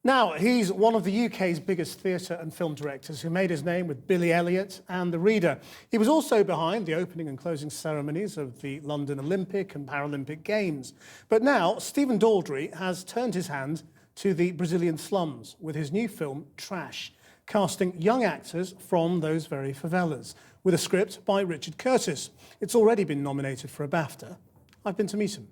Now, he's one of the UK's biggest theatre and film directors who made his name with Billy Elliot and The Reader. He was also behind the opening and closing ceremonies of the London Olympic and Paralympic Games. But now, Stephen Daldry has turned his hand to the Brazilian slums with his new film, Trash, casting young actors from those very favelas, with a script by Richard Curtis. It's already been nominated for a Bafta. I've been to meet him.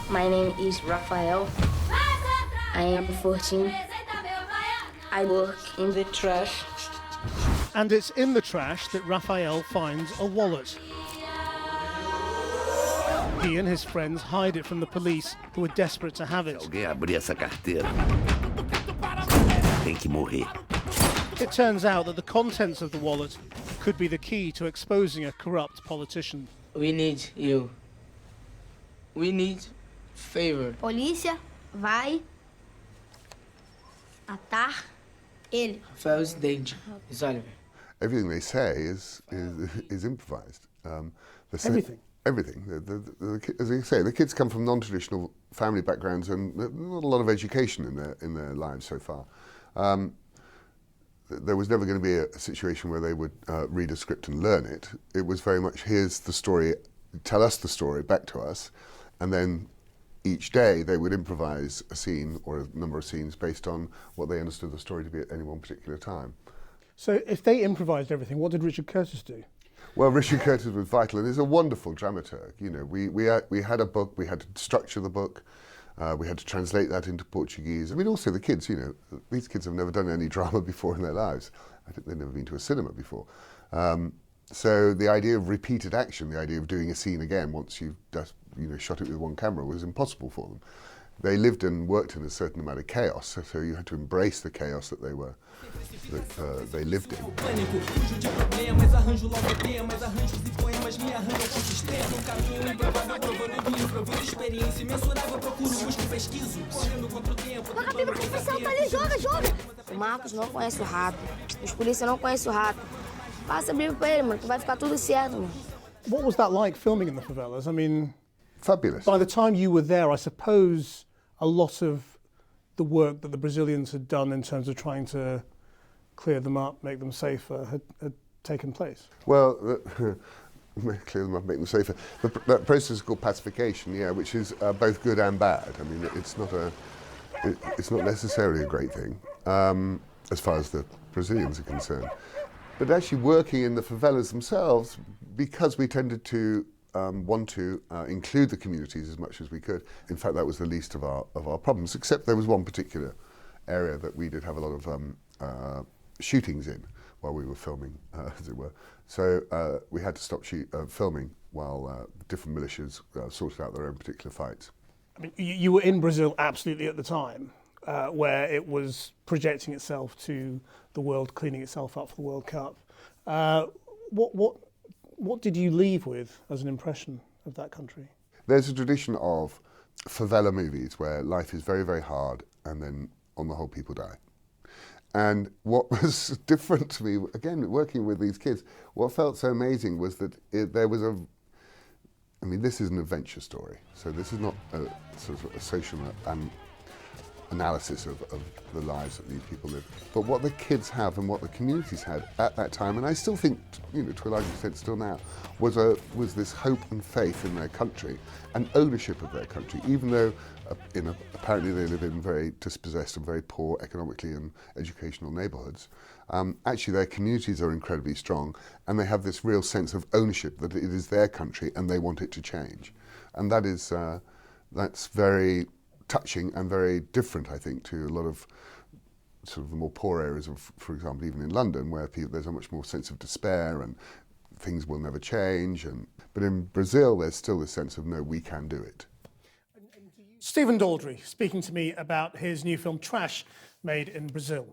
My name is Rafael. I am 14. I work in the trash. And it's in the trash that Rafael finds a wallet. He and his friends hide it from the police, who are desperate to have it. Alguém abrir essa carteira tem que morrer. It turns out that the contents of the wallet could be the key to exposing a corrupt politician. We need you. We need favor. Polícia vai atar ele. Rafael's danger. It's Oliver. Everything they say is improvised. Everything? Everything. As you say, the kids come from non-traditional family backgrounds and not a lot of education in their lives so far. There was never going to be a situation where they would read a script and learn it. It was very much, here's the story, tell us the story back to us, and then each day they would improvise a scene or a number of scenes based on what they understood the story to be at any one particular time. So if they improvised everything, what did Richard Curtis do? Well, Richard Curtis was vital, and he's a wonderful dramaturg. You know, we had a book, we had to structure the book, we had to translate that into Portuguese. I mean, also the kids, you know, these kids have never done any drama before in their lives. I think they've never been to a cinema before. So the idea of repeated action, the idea of doing a scene again once you've just, shot it with one camera was impossible for them. They lived and worked in a certain amount of chaos, so you had to embrace the chaos that they lived in. O Marcos não conhece o rato. Os polícias não conhecem o rato. Passa a Bíblia pra ele, mano, que vai ficar tudo certo, mano. What was that like filming in the favelas? I mean, fabulous. By the time you were there, I suppose a lot of the work that the Brazilians had done in terms of trying to clear them up, make them safer, had taken place. Well, clear them up, make them safer. That process is called pacification, yeah, which is both good and bad. I mean, it's not necessarily a great thing as far as the Brazilians are concerned. But actually working in the favelas themselves, because we tended to want to include the communities as much as we could. In fact, that was the least of our problems, except there was one particular area that we did have a lot of shootings in while we were filming, as it were. So we had to stop filming while different militias sorted out their own particular fights. I mean, you were in Brazil absolutely at the time, where it was projecting itself to the world, cleaning itself up for the World Cup. What did you leave with as an impression of that country? There's a tradition of favela movies where life is very, very hard and then on the whole people die. And what was different to me, again, working with these kids, what felt so amazing was that there was this is an adventure story. So this is not a sort of a social analysis of the lives that these people live. But what the kids have and what the communities had at that time, and I still think, to a large extent still now, was this hope and faith in their country and ownership of their country, even though apparently they live in very dispossessed and very poor economically and educational neighbourhoods. Actually their communities are incredibly strong and they have this real sense of ownership that it is their country and they want it to change. And that's very touching and very different, I think, to a lot of sort of the more poor areas of, for example, even in London, where there's a much more sense of despair and things will never change. But in Brazil, there's still this sense of, no, we can do it. Stephen Daldry speaking to me about his new film, Trash, made in Brazil.